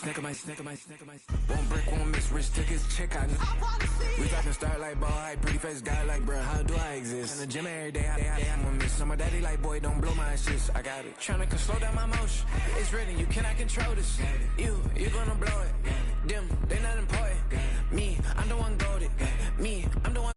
One brick, one miss, rich tickets, check out. We talking start like ball hype, pretty face guy like, bruh, how do I exist? In the gym every day, I'm gonna miss. My daddy like, boy, don't blow my assist. I got it. Tryna slow down my motion. It's written, you cannot control this. You gonna blow it. Them, they not important. Me, I'm the one goated. Me, I'm the one.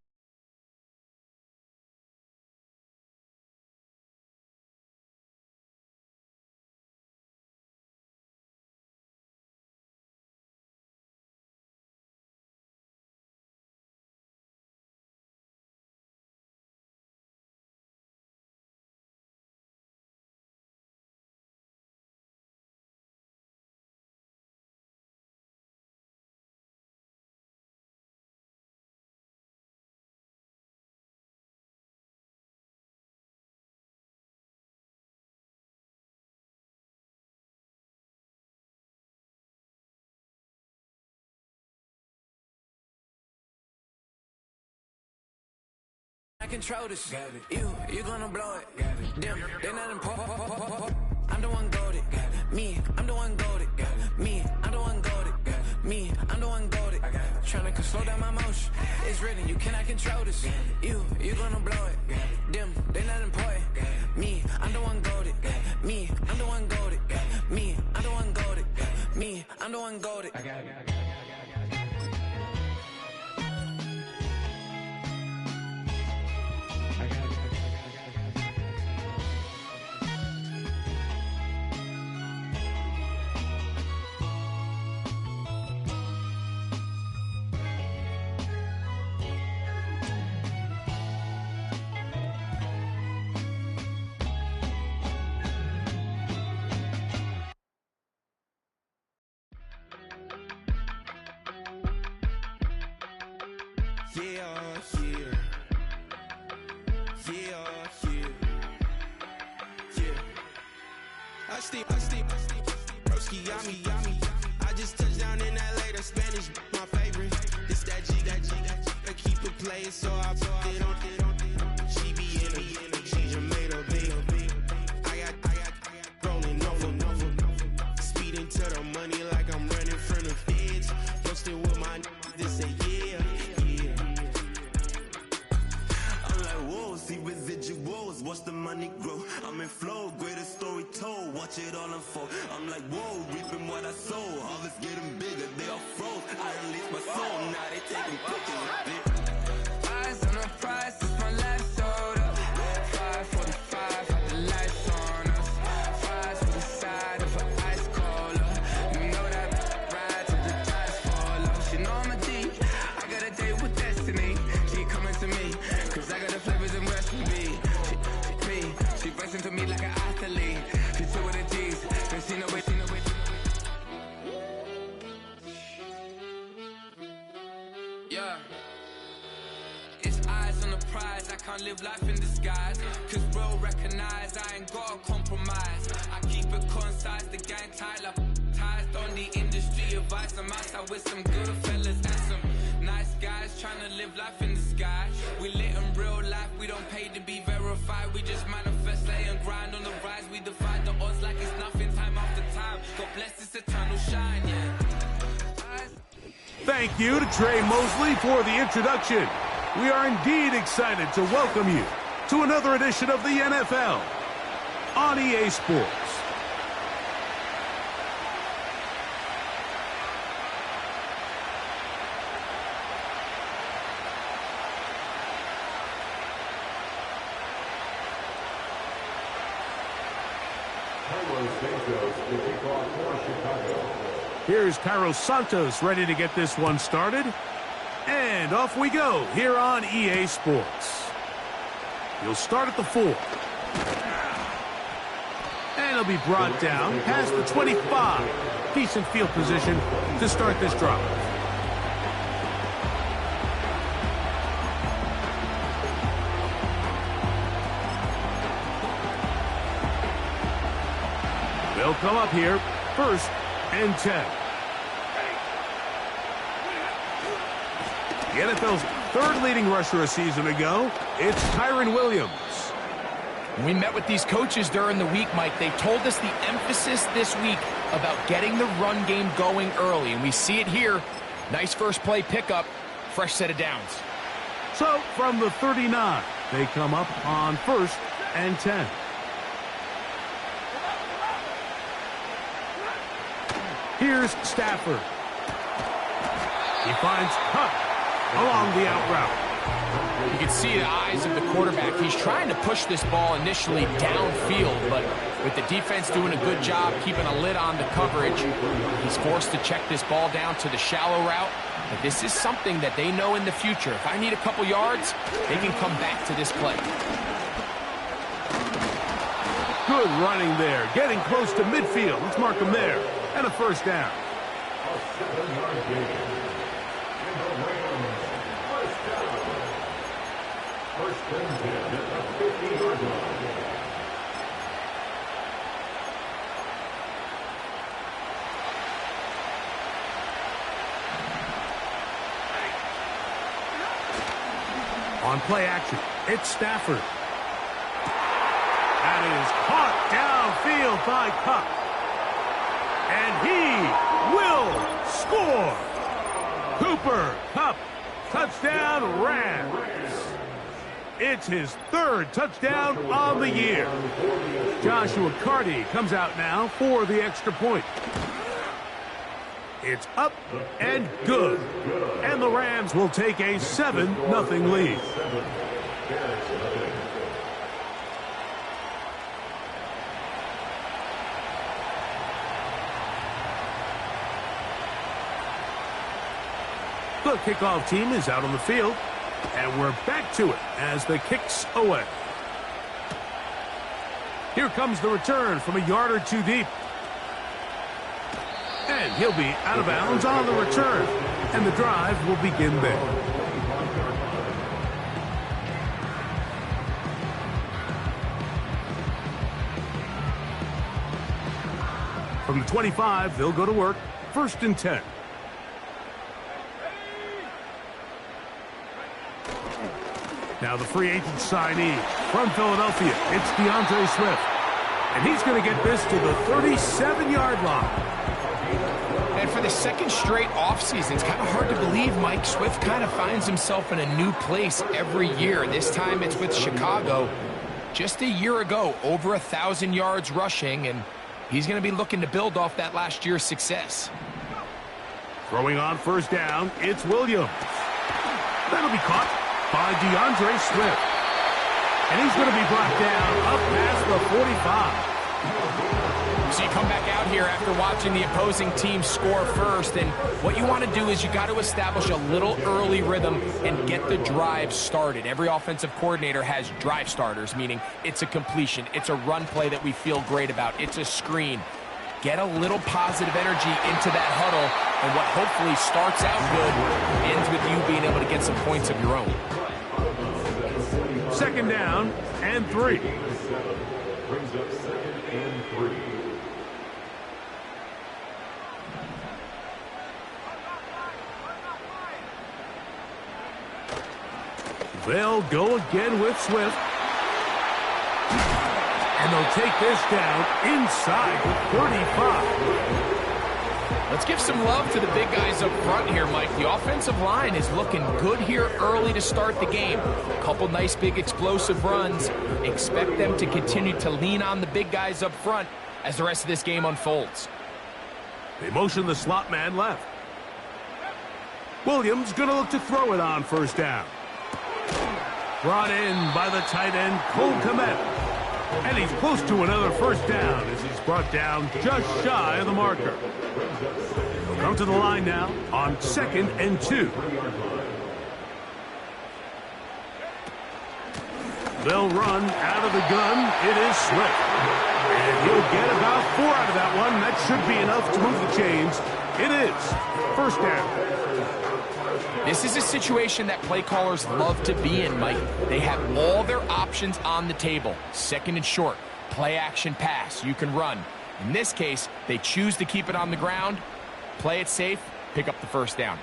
I control this. You gonna blow it. Them, they not important. I'm the one goated. Me, I'm the one goated. Me, I'm the one goated. Me, I'm the one goated. Tryna slow down my motion. It's written, you cannot control this. You gonna blow it. Them, they not important. Me, I'm the one goated. Me, I'm the one goated. Me, I'm the one goated. Me, I'm the one goated. I just touched down in LA, the Spanish, my favorite. This that G, I keep it playing, so I put it on. She be in me, she just made a big. I got rolling over, speeding to the money like I'm running from the feds. Posting with my they say yeah. I'm like, whoa, see residuals, watch the money grow. I'm in flow, greatest story told, watch it all unfold. I'm like, whoa, reaping what I sow, harvest getting bigger, they all froze. I release my soul, now they taking pictures. Eyes on the prize, it's my last soda. 5:45, had the lights on us. Fries for the side of an ice cola. You know that ride till the tires fall off. She know I'm a D, I got a date with destiny. She coming to me, cause I got the flavors and recipe. She bustin' to me like an athlete. She two with the G's, and she know it. Yeah. It's eyes on the prize, I can't live life in disguise. Cause bro recognize I ain't gotta compromise. I keep it concise, the gang tight like ties. On the industry advice, I'm outside with some good fellas and some nice guys trying to live life in the sky. We lit in real life, we don't pay to be verified. We just manifest, lay and grind on the rise. We defy the odds like it's nothing, time after time. God bless this eternal shine, yeah. Thank you to Trey Mosley for the introduction. We are indeed excited to welcome you to another edition of the NFL on EA Sports. Here's Carlos Santos ready to get this one started. And off we go here on EA Sports. He'll start at the 4. And he'll be brought down past the 25. Decent field position to start this drive. They'll come up here, 1st and 10. The NFL's 3rd leading rusher a season ago, it's Kyren Williams. When we met with these coaches during the week, Mike, they told us the emphasis this week about getting the run game going early, and we see it here. Nice first play pickup, fresh set of downs. So from the 39, they come up on 1st and 10. Here's Stafford. He finds Cup along the out route. You can see the eyes of the quarterback. He's trying to push this ball initially downfield, but with the defense doing a good job keeping a lid on the coverage, he's forced to check this ball down to the shallow route. But this is something that they know in the future. If I need a couple yards, they can come back to this play. Good running there, getting close to midfield. Let's mark him there. And a first down. On play action, it's Stafford. That is caught downfield by Cup. And he will score. Cooper Kupp, touchdown Rams. It's his 3rd touchdown on the year. Joshua Carty comes out now for the extra point. It's up and good. And the Rams will take a 7-0 lead. The kickoff team is out on the field, and we're back to it as the kick's away. Here comes the return from a yard or two deep. And he'll be out of bounds on the return, and the drive will begin there. From the 25, they'll go to work, 1st and 10. Now the free agent signee from Philadelphia, it's DeAndre Swift. And he's going to get this to the 37-yard line. And for the 2nd straight offseason, it's kind of hard to believe Mike Swift kind of finds himself in a new place every year. This time it's with Chicago. Just a year ago, over 1,000 yards rushing, and he's going to be looking to build off that last year's success. Throwing on 1st down, it's Williams. That'll be caught by DeAndre Swift. And he's going to be brought down up past the 45. So you come back out here after watching the opposing team score first, and what you want to do is you got to establish a little early rhythm and get the drive started. Every offensive coordinator has drive starters, meaning it's a completion, it's a run play that we feel great about, it's a screen. Get a little positive energy into that huddle, and what hopefully starts out good ends with you being able to get some points of your own. 2nd down and 3. Brings up 2nd and 3. They'll go again with Swift. And they'll take this down inside the 35. Let's give some love to the big guys up front here, Mike. The offensive line is looking good here early to start the game. A couple nice big explosive runs. Expect them to continue to lean on the big guys up front as the rest of this game unfolds. They motion the slot man left. Williams going to look to throw it on 1st down. Brought in by the tight end, Cole Kmet. And he's close to another 1st down as he's brought down just shy of the marker. He'll come to the line now on 2nd and 2. They'll run out of the gun. It is Swift. And he'll get about 4 out of that one. That should be enough to move the chains. It is 1st down. This is a situation that play callers love to be in, Mike. They have all their options on the table. 2nd and short, play action pass, you can run. In this case, they choose to keep it on the ground, play it safe, pick up the 1st down.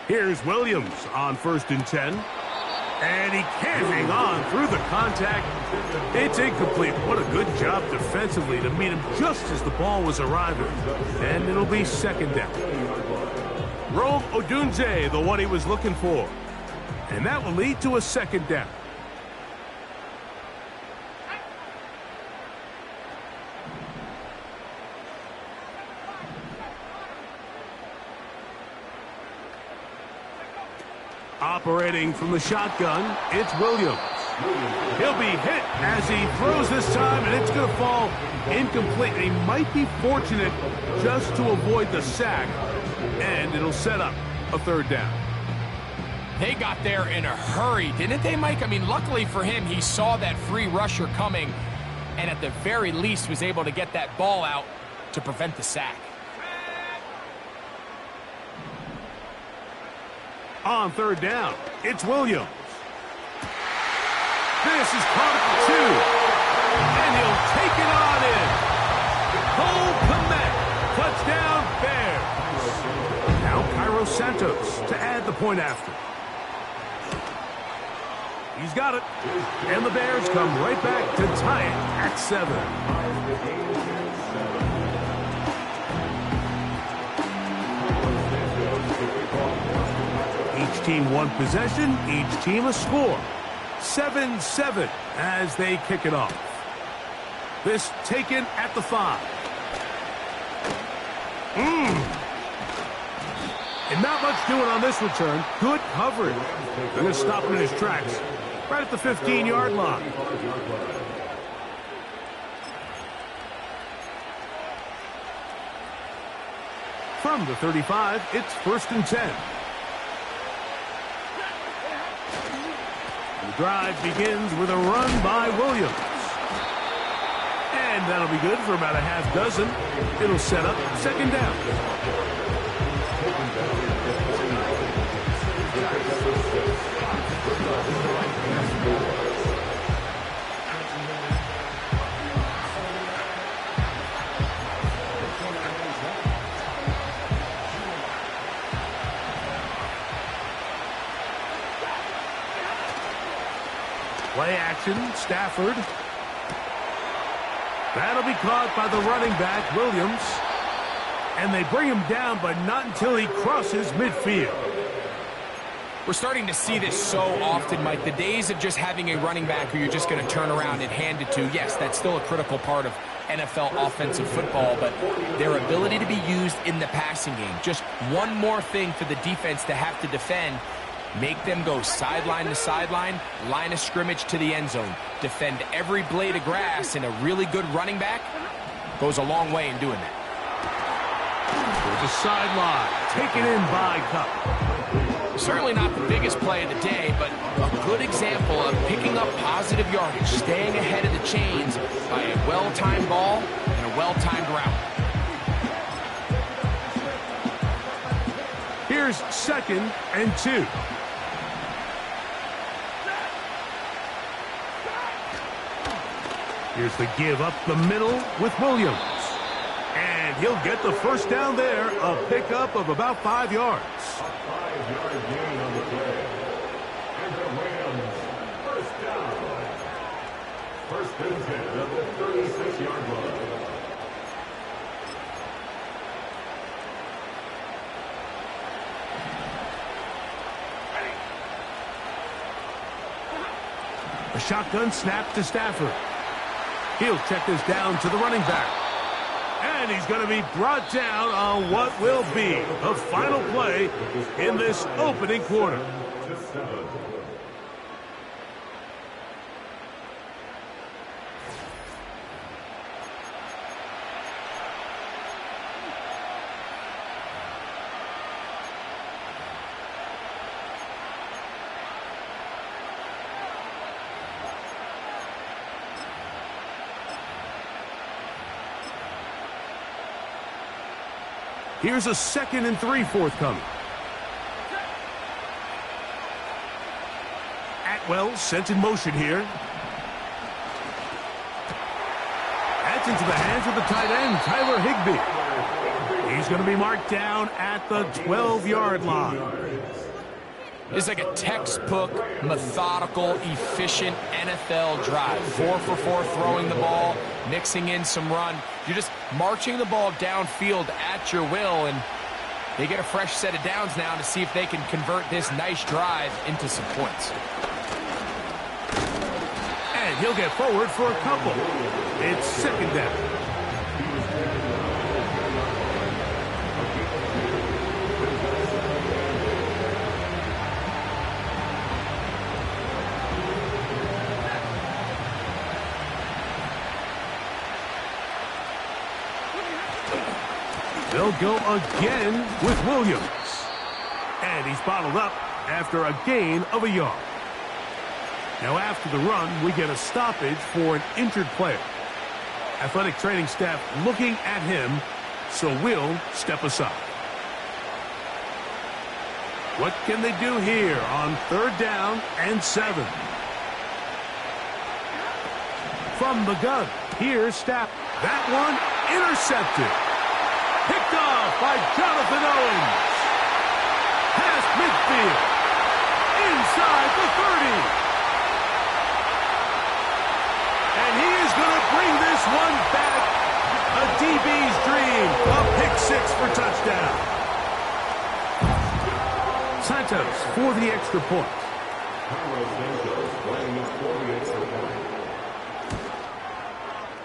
Here's Williams on 1st and 10. And he can't hang on through the contact. It's incomplete. What a good job defensively to meet him just as the ball was arriving. And it'll be second down. Rome Odunze, the one he was looking for. And that will lead to a second down. Operating from the shotgun, it's Williams. He'll be hit as he throws this time, and it's going to fall incomplete. He might be fortunate just to avoid the sack, and it'll set up a third down. They got there in a hurry, didn't they, Mike? I mean, luckily for him, he saw that free rusher coming, and at the very least was able to get that ball out to prevent the sack. On third down, it's Williams. This is caught at the 2. And he'll take it on in. Cole Kmet, touchdown Bears. Now Cairo Santos to add the point after. He's got it. And the Bears come right back to tie it at 7. Each team one possession, each team a score. 7-7 as they kick it off. This taken at the 5. And not much doing on this return. Good coverage. They're going to stop him in his tracks right at the 15-yard line. From the 35, it's 1st and 10. The drive begins with a run by Williams. And that'll be good for about a half dozen. It'll set up second down. Play action, Stafford. That'll be caught by the running back, Williams. And they bring him down, but not until he crosses midfield. We're starting to see this so often, Mike. The days of just having a running back who you're just going to turn around and hand it to, yes, that's still a critical part of NFL offensive football, but their ability to be used in the passing game. Just one more thing for the defense to have to defend. Make them go sideline to sideline, line of scrimmage to the end zone. Defend every blade of grass, and a really good running back goes a long way in doing that. There's a sideline, taken in by Cup. Certainly not the biggest play of the day, but a good example of picking up positive yardage, staying ahead of the chains by a well-timed ball and a well-timed route. Here's 2nd and 2. Here's the give up the middle with Williams. And he'll get the first down there, a pickup of about 5 yards. A 5-yard gain on the play. And the Rams, first down. 1st and 10 at the 36-yard line. A shotgun snap to Stafford. He'll check this down to the running back. And he's going to be brought down on what will be the final play in this opening quarter. Here's a 2nd and 3 forthcoming. Atwell sent in motion here. That's into the hands of the tight end, Tyler Higbee. He's going to be marked down at the 12-yard line. It's like a textbook, methodical, efficient NFL drive. 4 for 4 throwing the ball, mixing in some run. You're just marching the ball downfield at your will, and they get a fresh set of downs now to see if they can convert this nice drive into some points. And he'll get forward for a couple. It's second down. They'll go again with Williams. And he's bottled up after a gain of a yard. Now after the run, we get a stoppage for an injured player. Athletic training staff looking at him, so we'll step aside. What can they do here on 3rd down and 7? From the gun, here's Stapp. That one intercepted. Picked off by Jonathan Owens. Past midfield. Inside the 30. And he is going to bring this one back. A DB's dream. A pick 6 for touchdown. Santos for the extra point.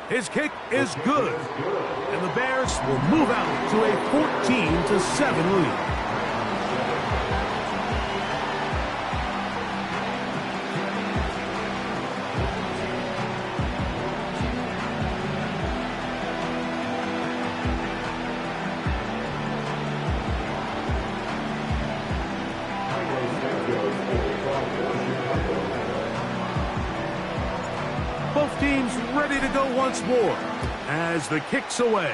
His kick is good. And the Bears will move out to a 14-7 lead. Both teams ready to go once more as the kick's away.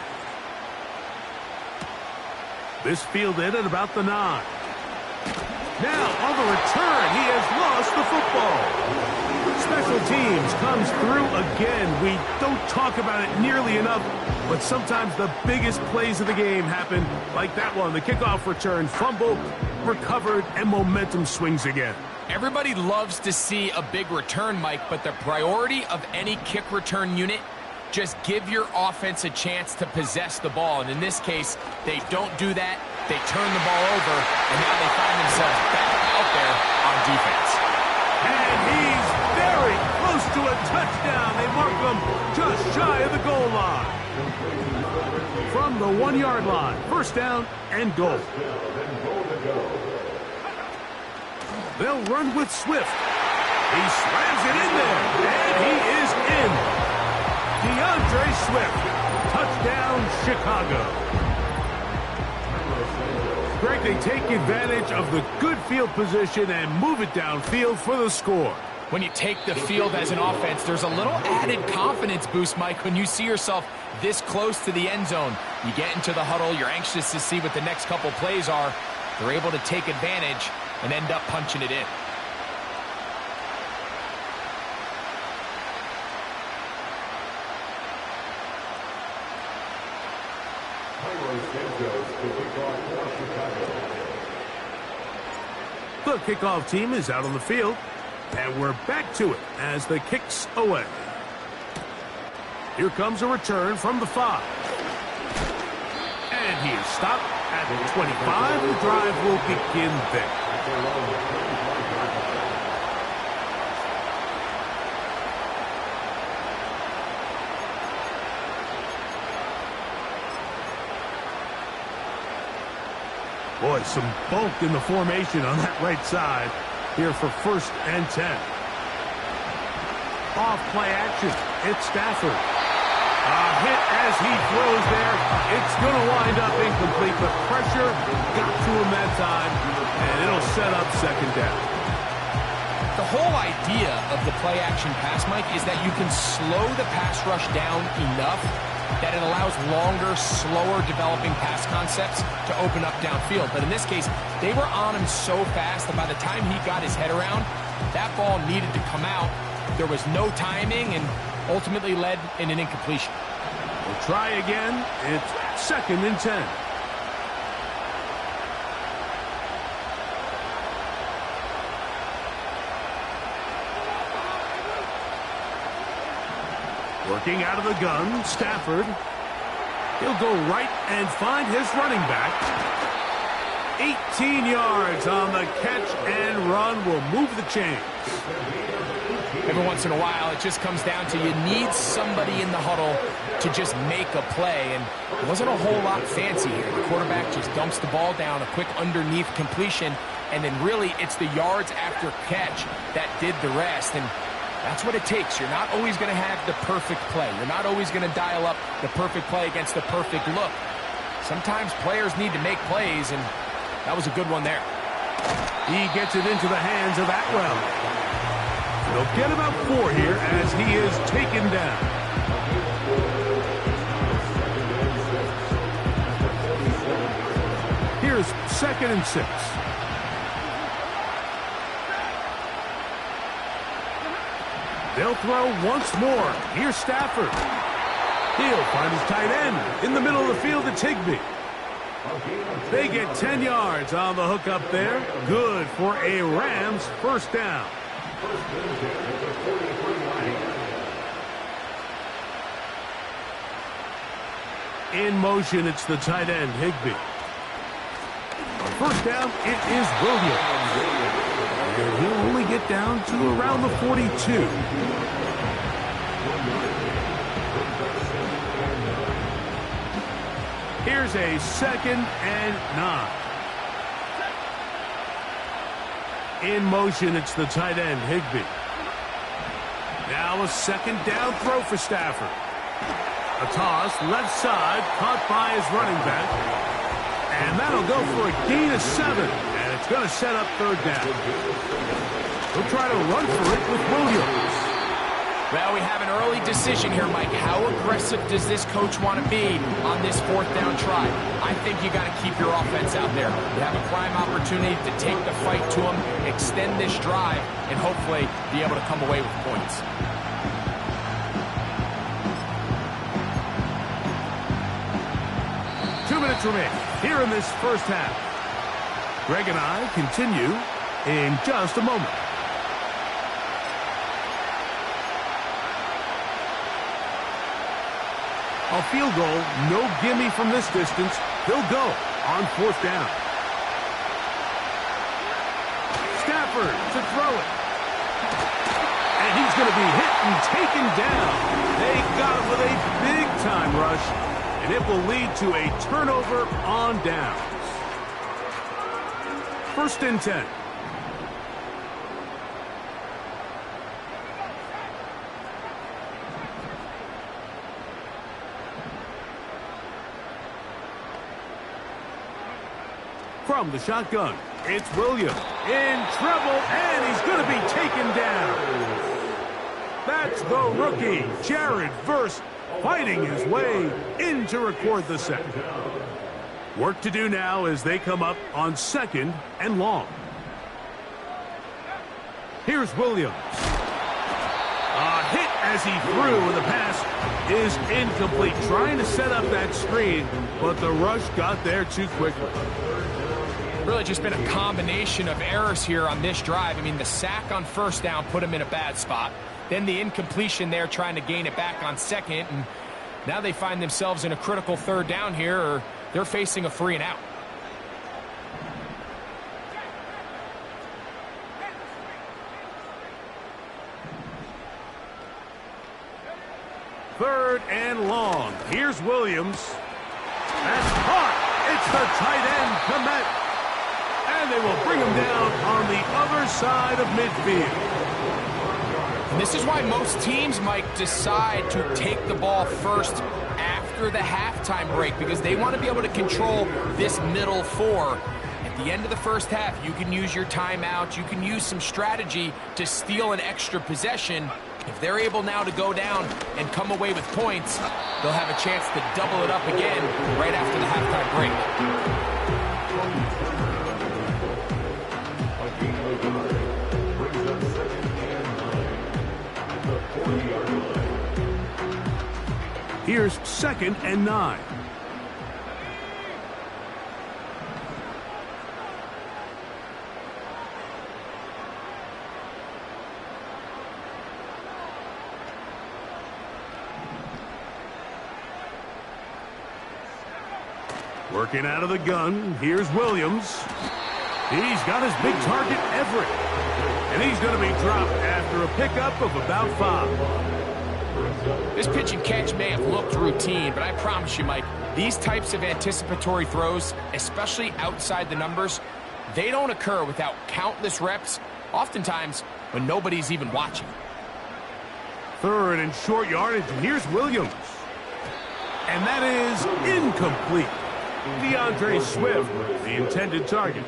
This fielded at about the 9. Now on the return, he has lost the football. Special teams comes through again. We don't talk about it nearly enough, but sometimes the biggest plays of the game happen like that one. The kickoff return, fumble, recovered, and momentum swings again. Everybody loves to see a big return, Mike, but the priority of any kick return unit, just give your offense a chance to possess the ball. And in this case, they don't do that. They turn the ball over, and now they find themselves back out there on defense. And he's very close to a touchdown. They mark him just shy of the goal line. From the 1-yard line, 1st down and goal. They'll run with Swift. He slams it in there, and he is in. DeAndre Swift, touchdown Chicago. Greg, they take advantage of the good field position and move it downfield for the score. When you take the field as an offense, there's a little added confidence boost, Mike, when you see yourself this close to the end zone. You get into the huddle, you're anxious to see what the next couple plays are. They're able to take advantage and end up punching it in. The kickoff team is out on the field, and we're back to it as the kick's away. Here comes a return from the 5. And he is stopped at the 25. The drive will begin there. Boy, some bulk in the formation on that right side here for 1st and 10. Off play action. It's Stafford. A hit as he throws there. It's going to wind up incomplete, but pressure got to him that time, and it'll set up 2nd down. The whole idea of the play action pass, Mike, is that you can slow the pass rush down enough that it allows longer, slower developing pass concepts to open up downfield. But in this case, they were on him so fast that by the time he got his head around, that ball needed to come out. There was no timing and ultimately led in an incompletion. We'll try again. It's 2nd and 10. Working out of the gun, Stafford. He'll go right and find his running back. 18 yards on the catch and run will move the chains. Every once in a while, it just comes down to you need somebody in the huddle to just make a play, and it wasn't a whole lot fancy here. The quarterback just dumps the ball down, a quick underneath completion, and then really it's the yards after catch that did the rest, and that's what it takes. You're not always going to have the perfect play. You're not always going to dial up the perfect play against the perfect look. Sometimes players need to make plays, and that was a good one there. He gets it into the hands of Atwell. They'll get about 4 here as he is taken down. Here's 2nd and 6. They'll throw once more. Here's Stafford. He'll find his tight end. In the middle of the field, it's Higbee. They get 10 yards on the hook up there. Good for a Rams first down. In motion, it's the tight end, Higbee. First down, it is Williams. And he'll only get down to around the 42. Here's a 2nd and 9. In motion, it's the tight end, Higbee. Now a 2nd down throw for Stafford. A toss, left side, caught by his running back. And that'll go for a gain of 7. And it's going to set up 3rd down. He'll try to run for it with Williams. Well, we have an early decision here, Mike. How aggressive does this coach want to be on this 4th down try? I think you got to keep your offense out there. You have a prime opportunity to take the fight to them, extend this drive, and hopefully be able to come away with points. Two minutes remain here in this first half. Greg and I continue in just a moment. A field goal, no gimme from this distance. He'll go on 4th down. Stafford to throw it. And he's going to be hit and taken down. They got him with a big-time rush, and it will lead to a turnover on downs. 1st and 10. From the shotgun, it's Williams in trouble, and he's going to be taken down. That's the rookie, Jared Verse, fighting his way in to record the sack. Work to do now as they come up on 2nd and long. Here's Williams. A hit as he threw, and the pass is incomplete. Trying to set up that screen, but the rush got there too quickly. Really just been a combination of errors here on this drive. I mean, the sack on 1st down put him in a bad spot. Then the incompletion there trying to gain it back on 2nd. And now they find themselves in a critical 3rd down here, or they're facing a 3 and out. Third and long. Here's Williams. That's caught. It's the tight end, Komet. And they will bring him down on the other side of midfield. And this is why most teams, Mike, decide to take the ball first after the halftime break, because they want to be able to control this middle 4. At the end of the first half, you can use your timeout. You can use some strategy to steal an extra possession. If they're able now to go down and come away with points, they'll have a chance to double it up again right after the halftime break. Here's 2nd and 9. Working out of the gun, here's Williams. He's got his big target, Everett. And he's going to be dropped after a pickup of about 5. This pitch and catch may have looked routine, but I promise you, Mike, these types of anticipatory throws, especially outside the numbers, they don't occur without countless reps, oftentimes when nobody's even watching. Third and short yardage, and here's Williams. And that is incomplete. DeAndre Swift, the intended target.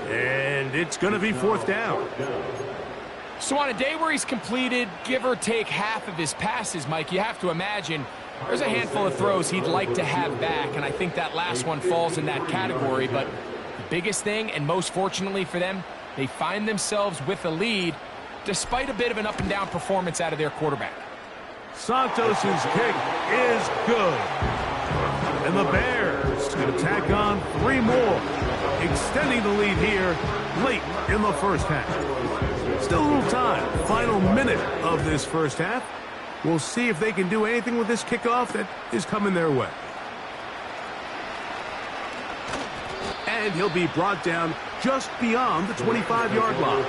And it's going to be 4th down. So on a day where he's completed, give or take half of his passes, Mike, you have to imagine there's a handful of throws he'd like to have back, and I think that last one falls in that category. But the biggest thing, and most fortunately for them, they find themselves with a lead despite a bit of an up-and-down performance out of their quarterback. Santos's kick is good. And the Bears going to tack on 3 more, extending the lead here late in the first half. Still a little time. Final minute of this first half. We'll see if they can do anything with this kickoff that is coming their way. And he'll be brought down just beyond the 25-yard line.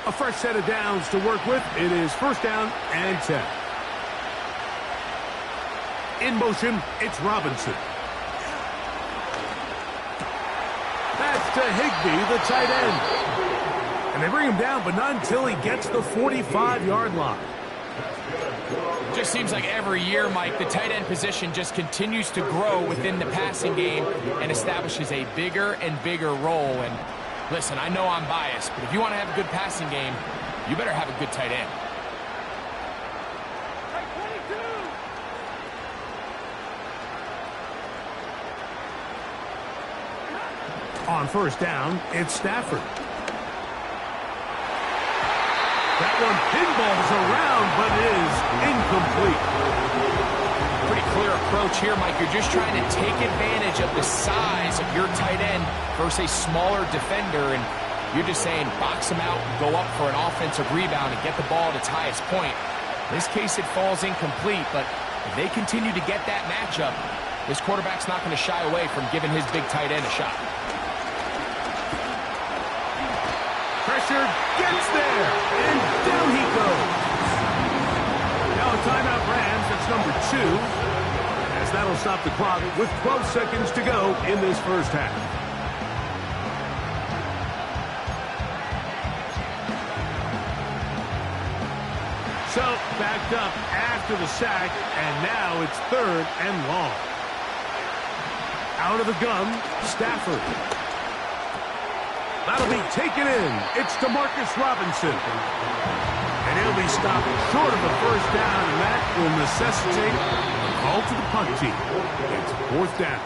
A fresh set of downs to work with. It is 1st down and 10. In motion, it's Robinson. That's to Higbee, the tight end. And they bring him down, but not until he gets the 45-yard line. Just seems like every year, Mike, the tight end position just continues to grow within the passing game and establishes a bigger and bigger role. And listen, I know I'm biased, but if you want to have a good passing game, you better have a good tight end. On 1st down, it's Stafford. That one pinballs around, but is incomplete. Pretty clear approach here, Mike. You're just trying to take advantage of the size of your tight end versus a smaller defender, and you're just saying box him out, go up for an offensive rebound, and get the ball at its highest point. In this case, it falls incomplete, but if they continue to get that matchup, this quarterback's not going to shy away from giving his big tight end a shot. Pressure gets there, and down he goes. Now a timeout Rams, that's number 2, as that'll stop the clock with 12 seconds to go in this first half. So, backed up after the sack, and now it's 3rd and long. Out of the gun, Stafford. That'll be taken in. It's DeMarcus Robinson. And he'll be stopped short of the 1st down, and that will necessitate a call to the punt team. It's 4th down.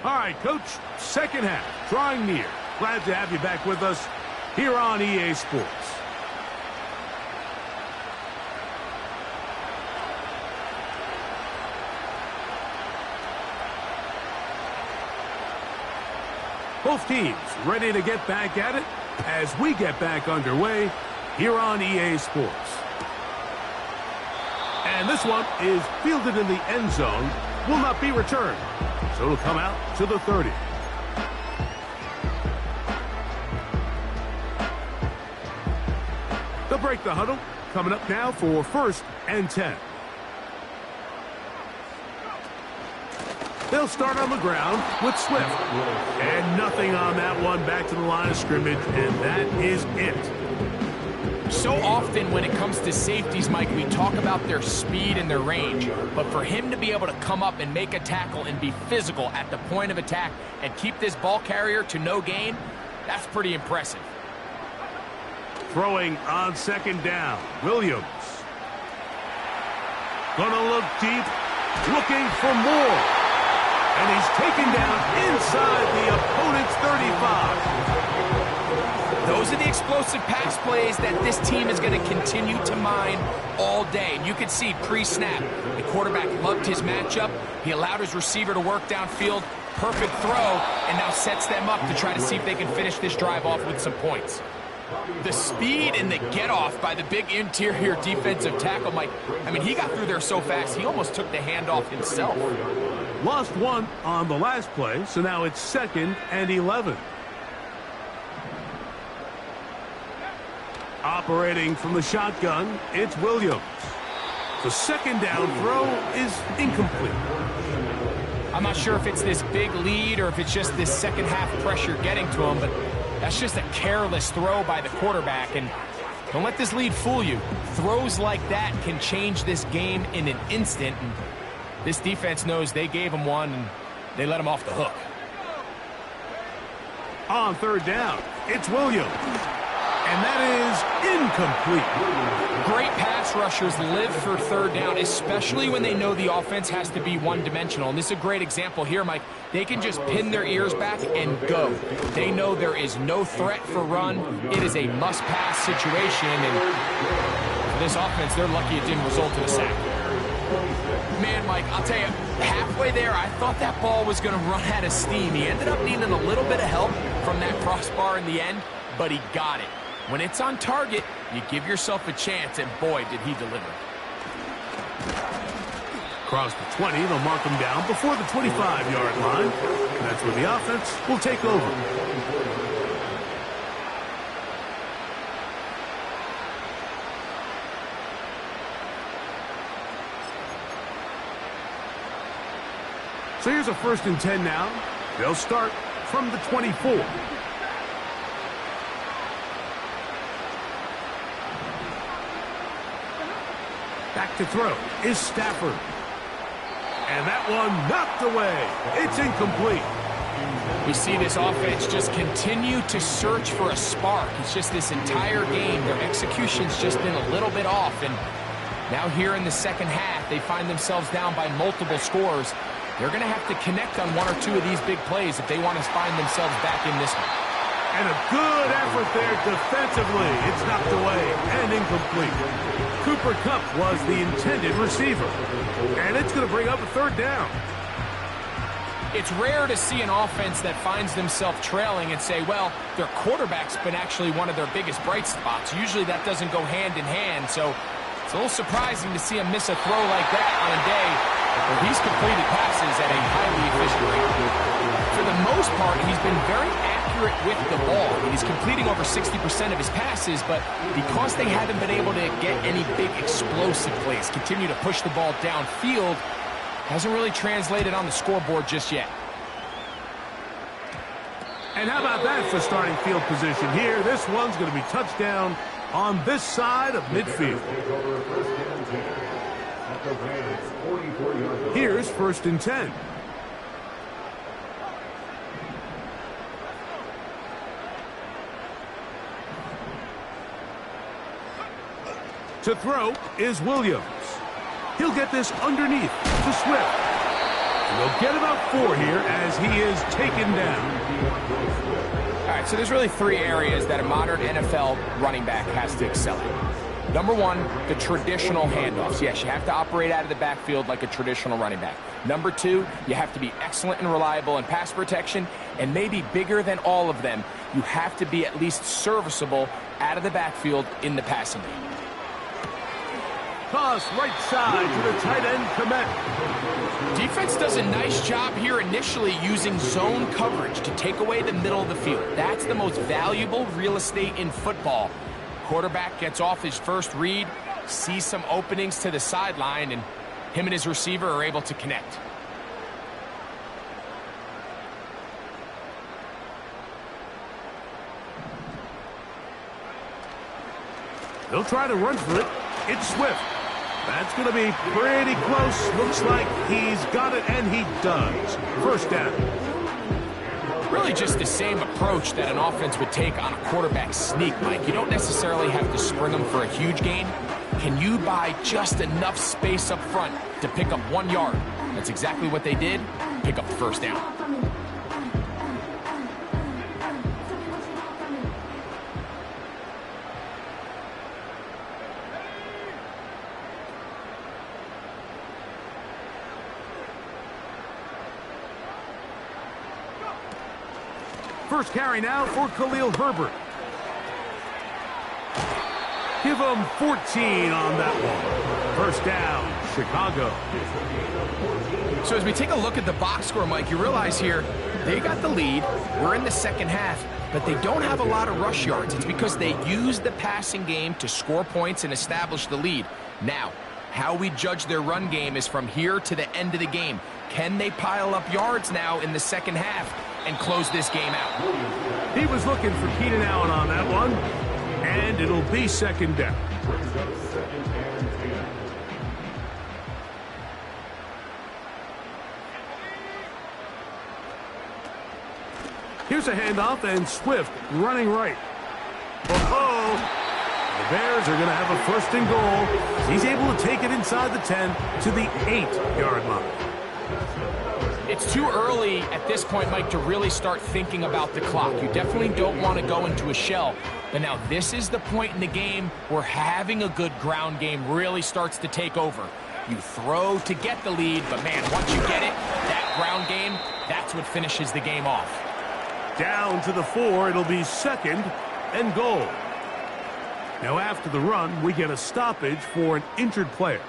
All right, Coach, second half, drawing near. Glad to have you back with us here on EA Sports. Both teams ready to get back at it as we get back underway here on EA Sports. And this one is fielded in the end zone, will not be returned. So it'll come out to the 30. They'll break the huddle. Coming up now for 1st and 10. They'll start on the ground with Swift. And nothing on that one, back to the line of scrimmage, and that is it. So often when it comes to safeties, Mike, we talk about their speed and their range, but for him to be able to come up and make a tackle and be physical at the point of attack and keep this ball carrier to no gain, that's pretty impressive. Throwing on second down, Williams. Gonna look deep, looking for more. And he's taken down inside the opponent's 35. Those are the explosive pass plays that this team is going to continue to mine all day. And you can see pre-snap, the quarterback loved his matchup. He allowed his receiver to work downfield. Perfect throw, and now sets them up to try to see if they can finish this drive off with some points. The speed and the get-off by the big interior defensive tackle, Mike, I mean, he got through there so fast, he almost took the handoff himself. Lost one on the last play, so now it's 2nd and 11. Operating from the shotgun, it's Williams. The second down throw is incomplete. I'm not sure if it's this big lead or if it's just this second half pressure getting to him, but that's just a careless throw by the quarterback. And don't let this lead fool you. Throws like that can change this game in an instant. And this defense knows they gave him one and they let him off the hook. On third down, it's Williams. And that is incomplete. Great pass rushers live for third down, especially when they know the offense has to be one-dimensional. And this is a great example here, Mike. They can just pin their ears back and go. They know there is no threat for run. It is a must-pass situation. And for this offense, they're lucky it didn't result in a sack. Man, Mike, I'll tell you, halfway there, I thought that ball was going to run out of steam. He ended up needing a little bit of help from that crossbar in the end, but he got it. When it's on target, you give yourself a chance, and boy, did he deliver. Across the 20, they'll mark him down before the 25-yard line. And that's where the offense will take over. So here's a 1st and 10 now. They'll start from the 24. Back to throw is Stafford. And that one knocked away. It's incomplete. We see this offense just continue to search for a spark. It's just this entire game, their execution's just been a little bit off. And now here in the second half, they find themselves down by multiple scores. They're going to have to connect on one or two of these big plays if they want to find themselves back in this one. And a good effort there defensively. It's knocked away and incomplete. Cooper Kupp was the intended receiver. And it's going to bring up a 3rd down. It's rare to see an offense that finds themselves trailing and say, well, their quarterback's been actually one of their biggest bright spots. Usually that doesn't go hand in hand, so it's a little surprising to see him miss a throw like that on a day where he's completed passes at a highly efficient rate. For the most part, he's been very accurate with the ball. I mean, he's completing over 60% of his passes, but because they haven't been able to get any big explosive plays, continue to push the ball downfield, hasn't really translated on the scoreboard just yet. And how about that for starting field position here? This one's going to be touchdown on this side of midfield. Here's 1st and 10. To throw is Williams. He'll get this underneath to Swift. And they'll get about 4 here as he is taken down. All right, so there's really 3 areas that a modern NFL running back has to excel in. Number 1, the traditional handoffs. Yes, you have to operate out of the backfield like a traditional running back. Number 2, you have to be excellent and reliable in pass protection. And maybe bigger than all of them, you have to be at least serviceable out of the backfield in the passing game. Toss right side to the tight end, Komet. Defense does a nice job here initially using zone coverage to take away the middle of the field. That's the most valuable real estate in football. Quarterback gets off his first read, sees some openings to the sideline, and him and his receiver are able to connect. He'll try to run for it. It's Swift. That's going to be pretty close. Looks like he's got it, and he does. First down. Really just the same approach that an offense would take on a quarterback sneak, Mike. You don't necessarily have to spring them for a huge gain. Can you buy just enough space up front to pick up 1 yard? That's exactly what they did. Pick up the first down. First carry now for Khalil Herbert. Give him 14 on that one. First down, Chicago. So as we take a look at the box score, Mike, you realize here they got the lead. We're in the second half, but they don't have a lot of rush yards. It's because they used the passing game to score points and establish the lead. Now, how we judge their run game is from here to the end of the game. Can they pile up yards now in the second half and close this game out? He was looking for Keenan Allen on that one, and it'll be second down. Here's a handoff, and Swift running right. Oh, the Bears are going to have a first and goal. He's able to take it inside the 10 to the 8-yard line. It's too early at this point, Mike, to really start thinking about the clock. You definitely don't want to go into a shell. But now this is the point in the game where having a good ground game really starts to take over. You throw to get the lead, but man, once you get it, that ground game, that's what finishes the game off. Down to the 4, it'll be second and goal. Now after the run, we get a stoppage for an injured player.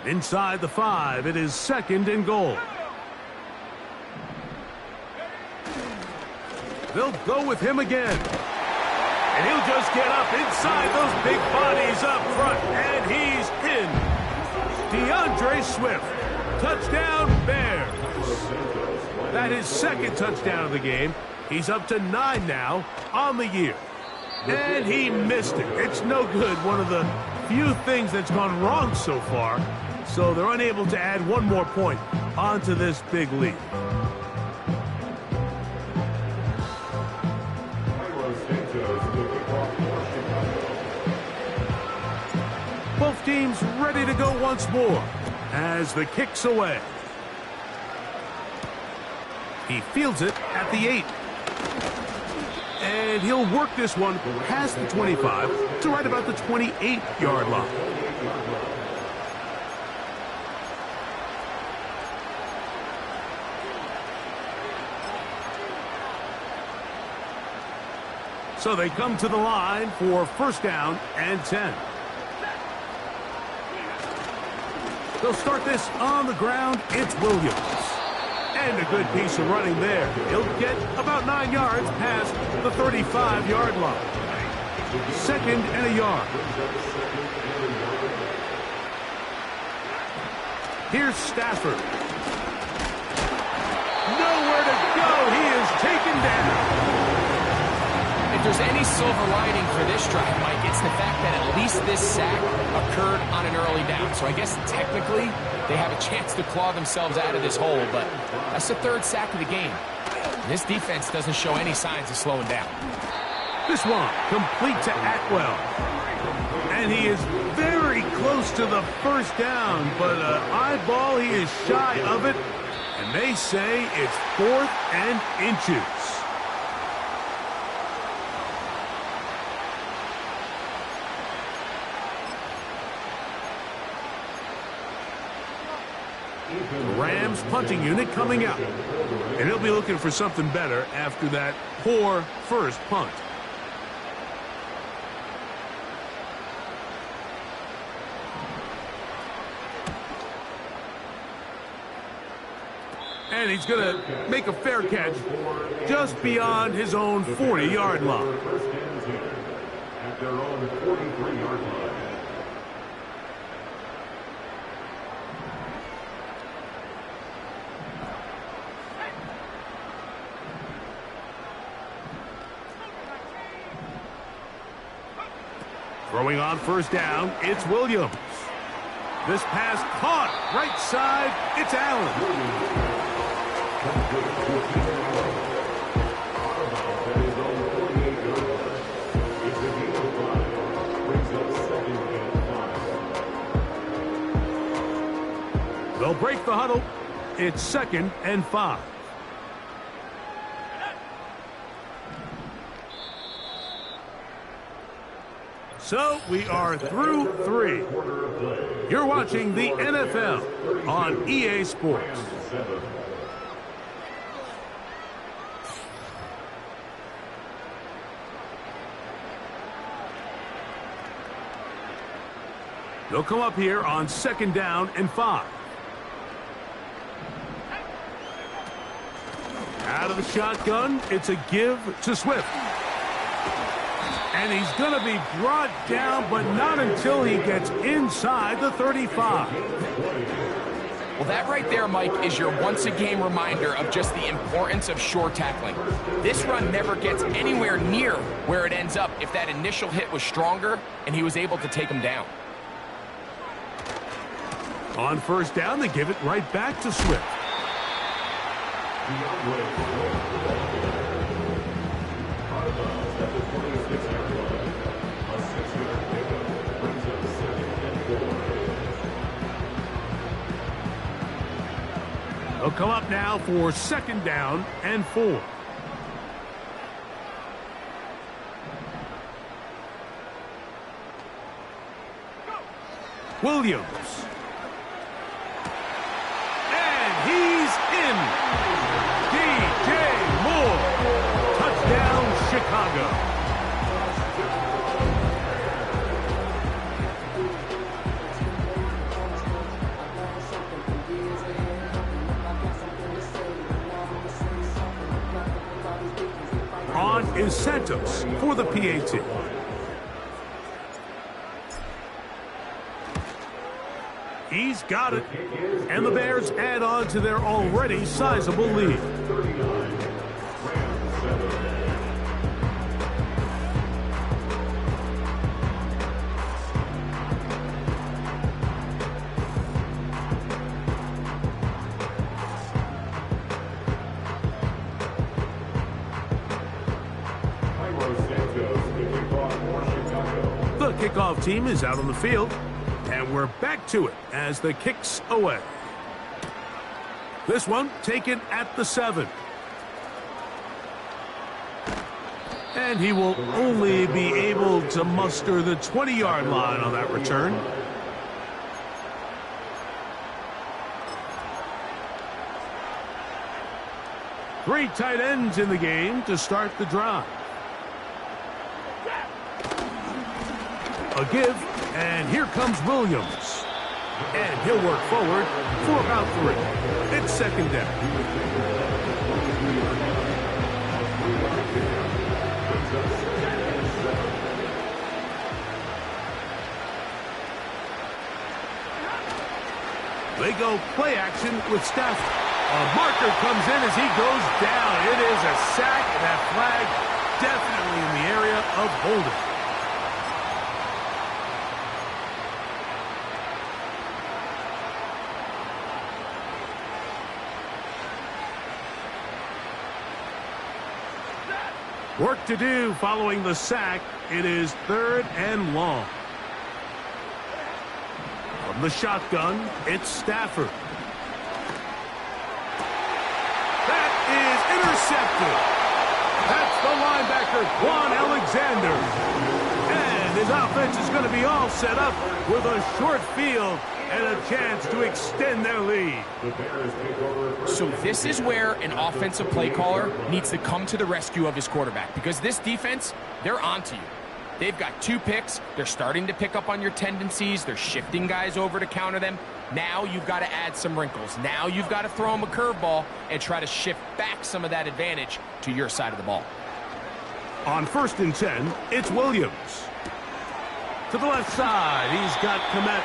Inside the 5, it is second and goal. They'll go with him again. And he'll just get up inside those big bodies up front. And he's in. DeAndre Swift. Touchdown, Bears. That is second touchdown of the game. He's up to 9 now on the year. And he missed it. It's no good. One of the few things that's gone wrong so far. So they're unable to add one more point onto this big lead. Both teams ready to go once more as the kick's away. He fields it at the 8. And he'll work this one past the 25 to right about the 28-yard line. So they come to the line for first down and 10. They'll start this on the ground. It's Williams. And a good piece of running there. He'll get about 9 yards past the 35-yard line. Second and a yard. Here's Stafford. Nowhere to go. He is taken down. If there's any silver lining for this drive, Mike, it's the fact that at least this sack occurred on an early down. So I guess technically they have a chance to claw themselves out of this hole, but that's the 3rd sack of the game. This defense doesn't show any signs of slowing down. This one complete to Atwell. And he is very close to the first down, but eyeball, he is shy of it. And they say it's 4th and inches. The Rams punting unit coming out. And he'll be looking for something better after that poor first punt. And he's going to make a fair catch just beyond his own 40-yard line. At their own 43-yard line. Throwing on first down, it's Williams. This pass caught right side, it's Allen. They'll break the huddle. It's 2nd and 5. So we are through 3. You're watching the NFL on EA Sports. They'll come up here on 2nd down and 5. Out of the shotgun, it's a give to Swift. And he's going to be brought down, but not until he gets inside the 35. Well, that right there, Mike, is your once-a-game reminder of just the importance of shore tackling. This run never gets anywhere near where it ends up if that initial hit was stronger and he was able to take him down. On first down, they give it right back to Swift. They'll come up now for 2nd down and 4. Williams. And he's in. DJ Moore. Touchdown, Chicago. On is Santos for the PAT. He's got it. And the Bears add on to their already sizable lead. The kickoff team is out on the field, and we're back to it as the kick's away. This one taken at the 7. And he will only be able to muster the 20-yard line on that return. Three tight ends in the game to start the drive. A give, and here comes Williams. And he'll work forward for about 3. It's 2nd down. They go play action with Stafford. A marker comes in as he goes down. It is a sack, and that flag definitely in the area of holding. Work to do following the sack. It is 3rd and long. From the shotgun, it's Stafford. That is intercepted. That's the linebacker, Quan Alexander. And his offense is going to be all set up with a short field and a chance to extend their lead. So this is where an offensive play caller needs to come to the rescue of his quarterback, because this defense, they're onto you. They've got 2 picks. They're starting to pick up on your tendencies. They're shifting guys over to counter them. Now you've got to add some wrinkles. Now you've got to throw them a curveball and try to shift back some of that advantage to your side of the ball. On 1st and 10, it's Williams. To the left side, he's got Komet.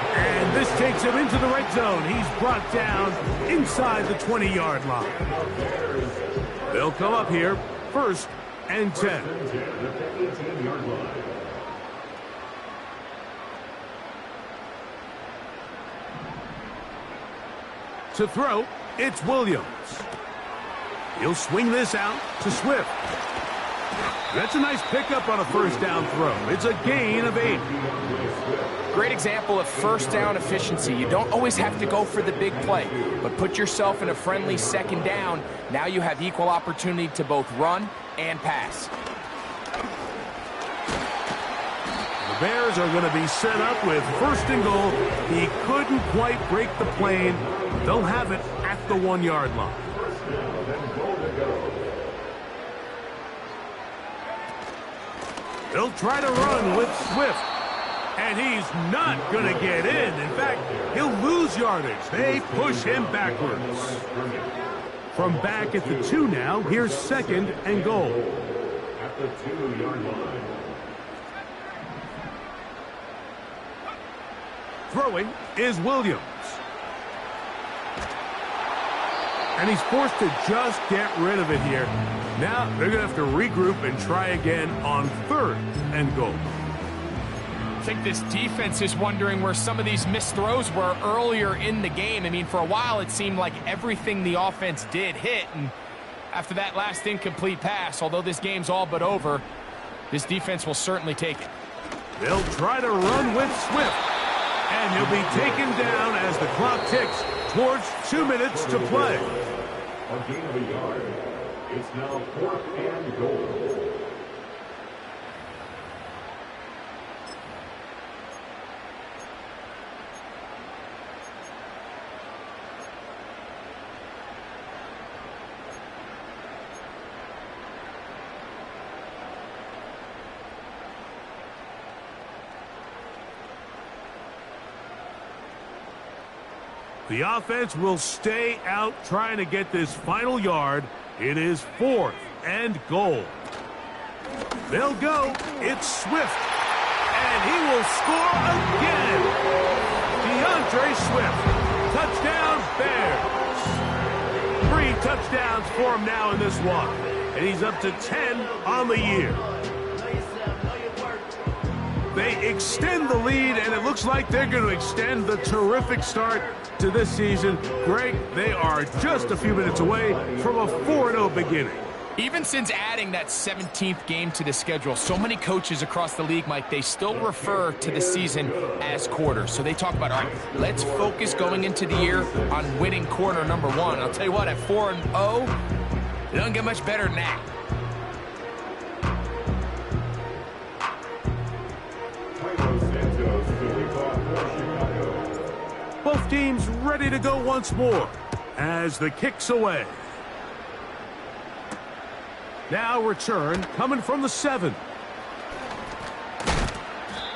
And this takes him into the red zone. He's brought down inside the 20-yard line. They'll come up here 1st and 10. To throw, it's Williams. He'll swing this out to Swift. That's a nice pickup on a first down throw. It's a gain of 8. Great example of first down efficiency. You don't always have to go for the big play, but put yourself in a friendly second down. Now you have equal opportunity to both run and pass. The Bears are going to be set up with first and goal. He couldn't quite break the plane. They'll have it at the 1-yard line. They'll try to run with Swift. And he's not going to get in. In fact, he'll lose yardage. They push him backwards. From back at the 2 now, here's second and goal. At the 2-yard line. Throwing is Williams. And he's forced to just get rid of it here. Now they're going to have to regroup and try again on third and goal. I think this defense is wondering where some of these missed throws were earlier in the game. I mean, for a while it seemed like everything the offense did hit, and after that last incomplete pass, although this game's all but over, this defense will certainly take it. They'll try to run with Swift, and he'll be taken down as the clock ticks towards 2 minutes to play. A gain of a yard. It's now 4th and goal. The offense will stay out trying to get this final yard. It is 4th and goal. They'll go. It's Swift. And he will score again. DeAndre Swift. Touchdown, Bears. 3 touchdowns for him now in this one. And he's up to 10 on the year. They extend the lead, and it looks like they're going to extend the terrific start to this season. Greg, they are just a few minutes away from a 4-0 beginning. Even since adding that 17th game to the schedule, so many coaches across the league, Mike, they still refer to the season as quarters. So they talk about, all right, let's focus going into the year on winning quarter number 1. I'll tell you what, at 4-0, it doesn't get much better than that. Both teams ready to go once more as the kick's away. Now return coming from the 7.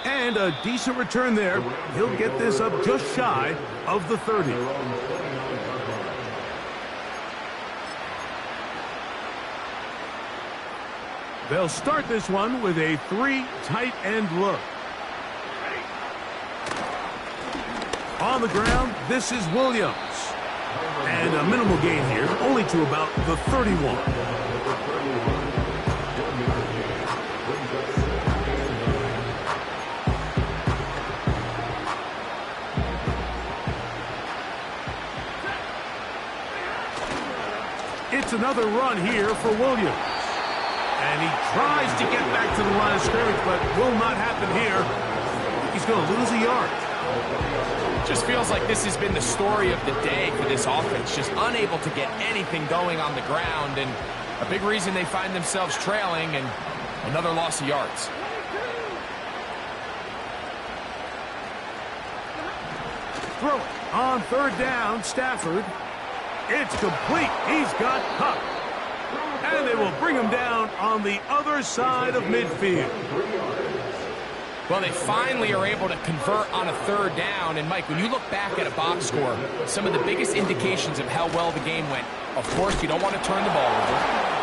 And a decent return there. He'll get this up just shy of the 30. They'll start this one with a 3 tight end look. On the ground, this is Williams. And a minimal gain here, only to about the 31. It's another run here for Williams. And he tries to get back to the line of scrimmage, but will not happen here. He's going to lose a yard. Just feels like this has been the story of the day for this offense, just unable to get anything going on the ground, and a big reason they find themselves trailing, and another loss of yards. Throw it on 3rd down, Stafford. It's complete. He's got Cup. And they will bring him down on the other side of midfield. Well, they finally are able to convert on a 3rd down. And, Mike, when you look back at a box score, some of the biggest indications of how well the game went, of course, you don't want to turn the ball over.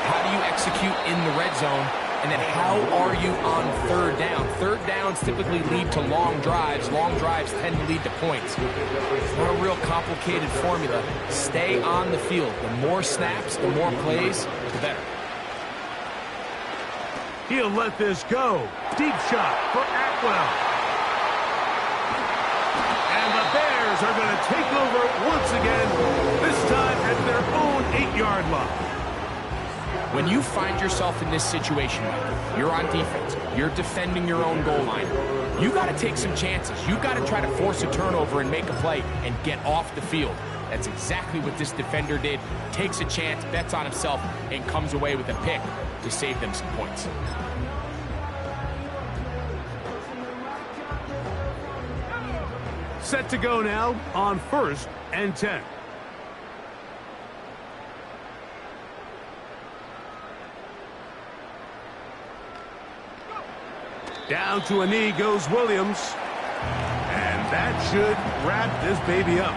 How do you execute in the red zone? And then how are you on 3rd down? 3rd downs typically lead to long drives. Long drives tend to lead to points. It's not a real complicated formula. Stay on the field. The more snaps, the more plays, the better. He'll let this go. Deep shot for Atwell. And the Bears are going to take over once again 8-yard line. When you find yourself in this situation, you're on defense, you're defending your own goal line, you got to take some chances. You got to try to force a turnover and make a play and get off the field. That's exactly what this defender did. Takes a chance, bets on himself, and comes away with a pick to save them some points. Set to go now on 1st and 10. Down to a knee goes Williams. And that should wrap this baby up.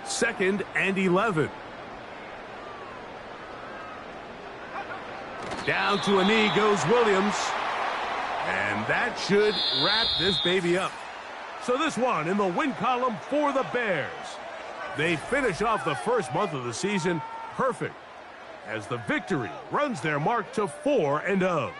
Second and 11. Down to a knee goes Williams. And that should wrap this baby up. So this one in the win column for the Bears. They finish off the first month of the season perfect, as the victory runs their mark to 4-0.